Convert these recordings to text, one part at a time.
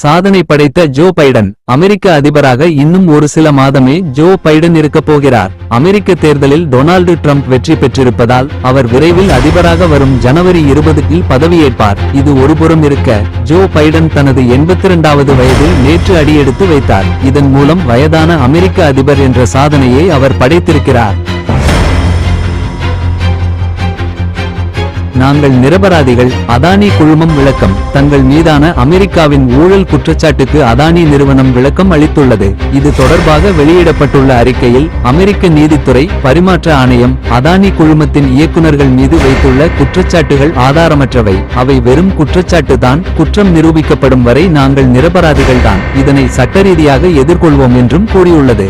சாதனை படைத்த Joe Biden அமெரிக்க அதிபராக இன்னும் ஒரு சில மாதமே ஜோ பைடன் இருக்கப் போகிறார். அமெரிக்க தேர்தலில் டொனால்டு ட்ரம்ப் வெற்றி பெற்றிருப்பதால் அவர் விரைவில் அதிபராக வரும் ஜனவரி 20இல் பதவியேற்பார். இது ஒருபுறம் இருக்க, ஜோ பைடன் தனது 82வது வயதில் நேற்று அடியெடுத்து வைத்தார். இதன் மூலம் வயதான அமெரிக்க அதிபர் என்ற சாதனையை அவர் படைத்திருக்கிறார். நாங்கள் நிரபராதிகள். அதானி குழுமம் விளக்கம். தங்கள் மீதான அமெரிக்காவின் ஊழல் குற்றச்சாட்டுக்கு அதானி நிறுவனம் விளக்கம் அளித்துள்ளது. இது தொடர்பாக வெளியிடப்பட்டுள்ள அறிக்கையில், அமெரிக்க நீதித்துறை பரிமாற்ற ஆணையம் அதானி குழுமத்தின் இயக்குநர்கள் மீது வைத்துள்ள குற்றச்சாட்டுகள் ஆதாரமற்றவை. அவை வெறும் குற்றச்சாட்டு தான். குற்றம் நிரூபிக்கப்படும் வரை நாங்கள் நிரபராதிகள்தான். இதனை சட்டரீதியாக எதிர்கொள்வோம் என்றும் கூறியுள்ளது.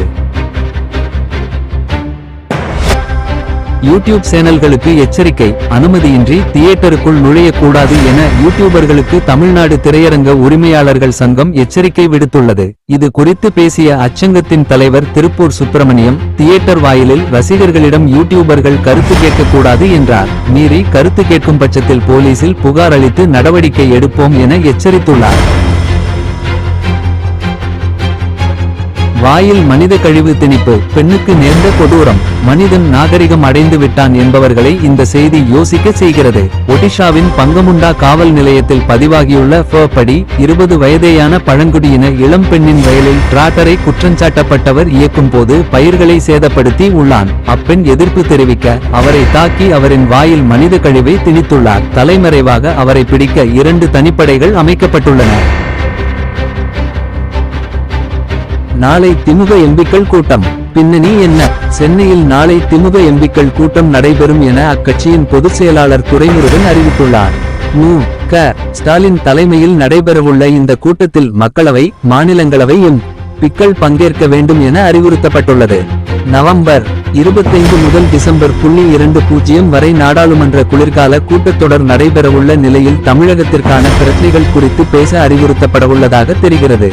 யூடியூப் சேனல்களுக்கு எச்சரிக்கை. அனுமதியின்றி தியேட்டருக்குள் நுழையக்கூடாது என யூடியூபர்களுக்கு தமிழ்நாடு திரையரங்க உரிமையாளர்கள் சங்கம் எச்சரிக்கை விடுத்துள்ளது. இது குறித்து பேசிய அச்சங்கத்தின் தலைவர் திருப்பூர் சுப்பிரமணியம், தியேட்டர் வாயிலில் ரசிகர்களிடம் யூடியூபர்கள் கருத்து கேட்கக்கூடாது என்றார். மீறி கருத்து கேட்கும் பட்சத்தில் போலீசில் புகார் அளித்து நடவடிக்கை எடுப்போம் என எச்சரித்துள்ளார். வாயில் மனித கழிவு திணிப்பு. பெண்ணுக்கு நேர்ந்த கொடூரம். மனிதன் நாகரிகம் அடைந்து விட்டான் என்பவர்களை இந்த செய்தி யோசிக்க செய்கிறது. ஒடிஷாவின் பங்கமுண்டா காவல் நிலையத்தில் பதிவாகியுள்ள படி 20 வயதேயான பழங்குடியின இளம் பெண்ணின் வயலில் டிராக்டரை குற்றஞ்சாட்டப்பட்டவர் இயக்கும் போது பயிர்களை சேதப்படுத்தி உள்ளான். அப்பெண் எதிர்ப்பு தெரிவிக்க அவரை தாக்கி அவரின் வாயில் மனித கழிவை திணித்துள்ளார். தலைமறைவாக அவரை பிடிக்க 2 தனிப்படைகள் அமைக்கப்பட்டுள்ளன. நாளை திமுக எம்பிக்கள் கூட்டம். பின்னணி என்ன? சென்னையில் நாளை திமுக எம்பிக்கள் கூட்டம் நடைபெறும் என அக்கட்சியின் பொதுச் செயலாளர் துரைமுருகன் அறிவித்துள்ளார். மு.க. ஸ்டாலின் தலைமையில் நடைபெறவுள்ள இந்த கூட்டத்தில் மக்களவை, மாநிலங்களவை எம்.பிக்கள் பங்கேற்க வேண்டும் என அறிவுறுத்தப்பட்டுள்ளது. நவம்பர் 25 முதல் டிசம்பர் 20 வரை நாடாளுமன்ற குளிர்கால கூட்டத்தொடர் நடைபெறவுள்ள நிலையில் தமிழகத்திற்கான பிரச்சனைகள் குறித்து பேச அறிவுறுத்தப்படவுள்ளதாக தெரிகிறது.